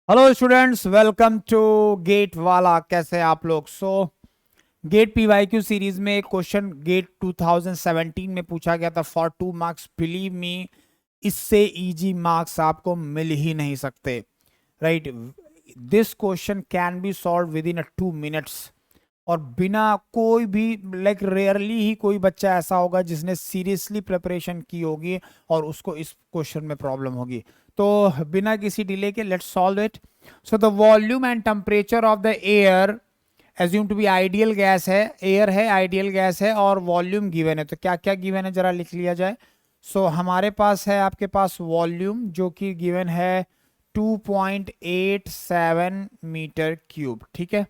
Hello students, welcome to GATE वाला। कैसे हैं आप लोग? गेट पीवाईक्यू सीरीज में एक क्वेश्चन गेट 2017 में पूछा गया था फॉर 2 मार्क्स। बिलीव मी, इससे इजी मार्क्स आपको मिल ही नहीं सकते। Right, this question can be solve with in 2 minutes और बिना कोई भी रेयरली ही कोई बच्चा ऐसा होगा जिसने सीरियसली प्रिपरेशन की होगी और उसको इस क्वेश्चन में प्रॉब्लम होगी। तो बिना किसी डिले के let's solve it. So the volume and temperature of the air assume to be ideal gas है, एयर है, आइडियल गैस है और वॉल्यूम गिवन है। तो क्या क्या गिवन है जरा लिख लिया जाए। हमारे पास है, आपके पास वॉल्यूम जो कि गिवन है 2.87 मीटर क्यूब, ठीक है,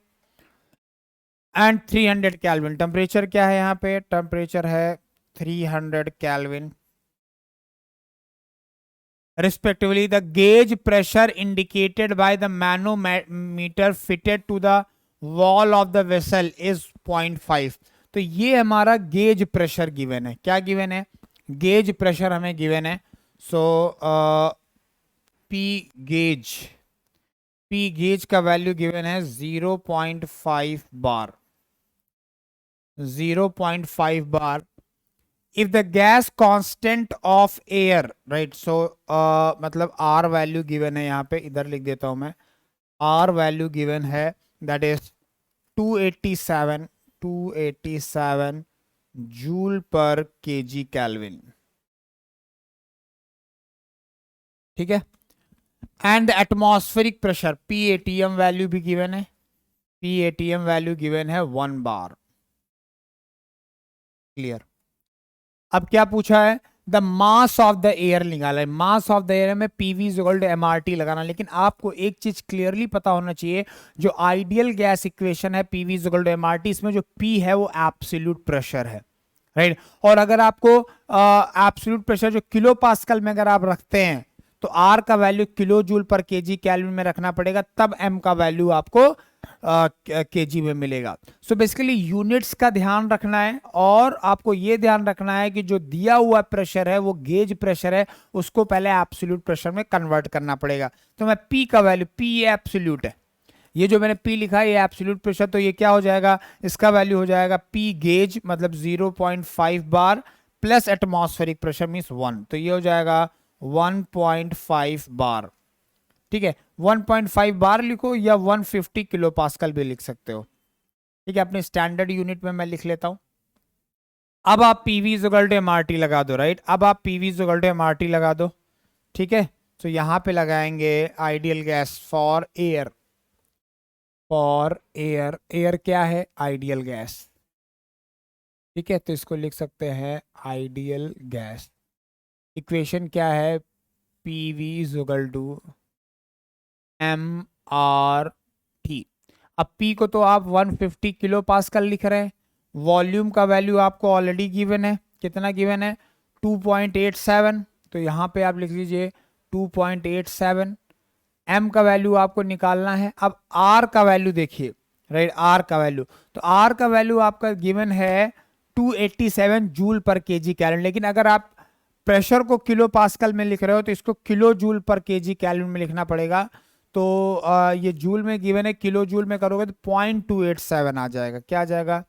एंड 300 कैलविन। टेम्परेचर क्या है यहाँ पे? टेम्परेचर है 300 kelvin. Respectively, the gauge pressure indicated by the manometer fitted to the wall of the vessel is 0.5। तो ये हमारा गेज प्रेशर गिवन है। क्या गिवन है? गेज प्रेशर हमें गिवन है। पी गेज, पी गेज का वैल्यू गिवन है 0.5 bar, 0.5 bar. if the gas constant of air, right, मतलब R वैल्यू गिवन है यहाँ पे, इधर लिख देता हूं मैं। R वैल्यू गिवन है that is 287 joule per kg kelvin, ठीक है। And atmospheric pressure PATM value भी गिवन है, PATM वैल्यू गिवन है 1 बार। क्लियर? अब क्या पूछा है? The mass of the air निकाला है। मास ऑफ द एयर में पीवी इक्वल टू एमआरटी लगाना। लेकिन आपको एक चीज क्लियरली पता होना चाहिए, जो आइडियल गैस इक्वेशन है पीवी इक्वल टू एमआरटी, इसमें जो पी है वो एब्सोल्यूट प्रेशर है, राइट। और अगर आपको एब्सोल्यूट प्रेशर जो किलो पास्कल में अगर आप रखते हैं तो आर का value kilo joule per kg kelvin में रखना पड़ेगा, तब एम का वैल्यू आपको केजी में मिलेगा। सो बेसिकली यूनिट्स का ध्यान रखना है और आपको यह ध्यान रखना है कि जो दिया हुआ प्रेशर है वो गेज प्रेशर है, उसको पहले एब्सोल्यूट प्रेशर में कन्वर्ट करना पड़ेगा। तो मैं पी का वैल्यू, पी एब्सोल्यूट है, ये जो मैंने पी लिखा है ये एब्सोल्यूट प्रेशर, तो ये क्या हो जाएगा? इसका वैल्यू हो जाएगा पी गेज मतलब 0.5 बार प्लस एटमॉस्फेरिक प्रेशर मींस 1, तो ये हो जाएगा 1.5 बार, ठीक है। 1.5 बार लिखो या 150 किलो पास्कल भी लिख सकते हो, ठीक है। अपने स्टैंडर्ड यूनिट में मैं लिख लेता हूं। अब आप पीवी इक्वल टू एमआरटी लगा दो, राइट। अब आप पीवी इक्वल टू एमआरटी लगा दो, ठीक है। तो यहां पे लगाएंगे ideal gas for air, for air. Air क्या है? आइडियल गैस, ठीक है। तो इसको लिख सकते हैं आइडियल गैस। इक्वेशन क्या है? PV equal to M R T. अब पी को तो आप 150 किलो पास्कल लिख रहे हैं। वॉल्यूम का वैल्यू आपको ऑलरेडी गिवन है, कितना गिवन है? 2.87। तो यहां पे आप लिख लीजिए 2.87। एम का वैल्यू आपको निकालना है। अब आर का वैल्यू देखिए, राइट, आर का वैल्यू, तो आर का वैल्यू आपका गिवन है 287 जूल पर केजी कैलोरी। लेकिन अगर आप प्रेशर को किलो पास्कल में लिख रहे हो तो इसको kilo joule per KG calorie में लिखना पड़ेगा। तो ये जूल में गिवन है, किलो जूल में करोगे तो 0.287 आ जाएगा। क्या आ जाएगा?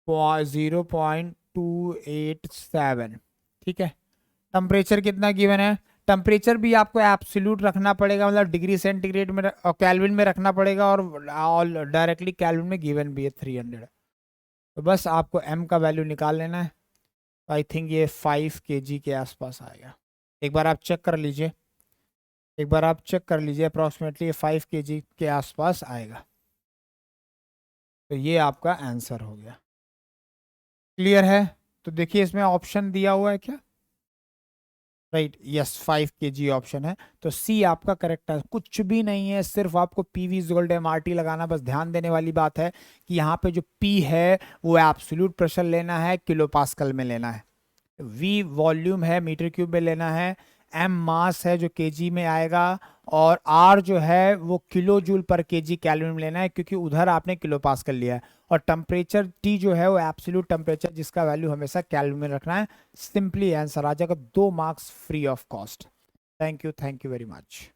0.287, ठीक है। टेम्परेचर कितना गिवन है? टेम्परेचर भी आपको एब्सोल्यूट रखना पड़ेगा, मतलब डिग्री सेंटीग्रेड में और कैल्विन में रखना पड़ेगा, और डायरेक्टली कैल्विन में गिवन भी है 300। तो बस आपको एम का वैल्यू निकाल लेना है। आई थिंक ये 5 केजी के आसपास आएगा। एक बार आप चेक कर लीजिए, एक बार आप चेक कर लीजिए, अप्रॉक्सीमेटली ये 5 केजी के आसपास आएगा। तो ये आपका आंसर हो गया। क्लियर है? तो देखिए इसमें ऑप्शन दिया हुआ है क्या? राइट, यस, 5 केजी ऑप्शन है। तो सी आपका करेक्ट है। कुछ भी नहीं है, सिर्फ आपको पीवी इक्वल टू एमआरटी लगाना। बस ध्यान देने वाली बात है कि यहाँ पे जो पी है वो एब्सोल्यूट प्रेशर लेना है, किलो पास्कल में लेना है। वी वॉल्यूम है, मीटर क्यूब में लेना है। एम मास है जो केजी में आएगा, और आर जो है वो kilo joule per KG calorie में लेना है, क्योंकि उधर आपने किलो पास्कल लिया है। और टेम्परेचर टी जो है वो एब्सोल्यूट टेम्परेचर, जिसका वैल्यू हमेशा कैलोरी में रखना है। सिंपली आंसर आ जाएगा, 2 marks free of cost. Thank you very much.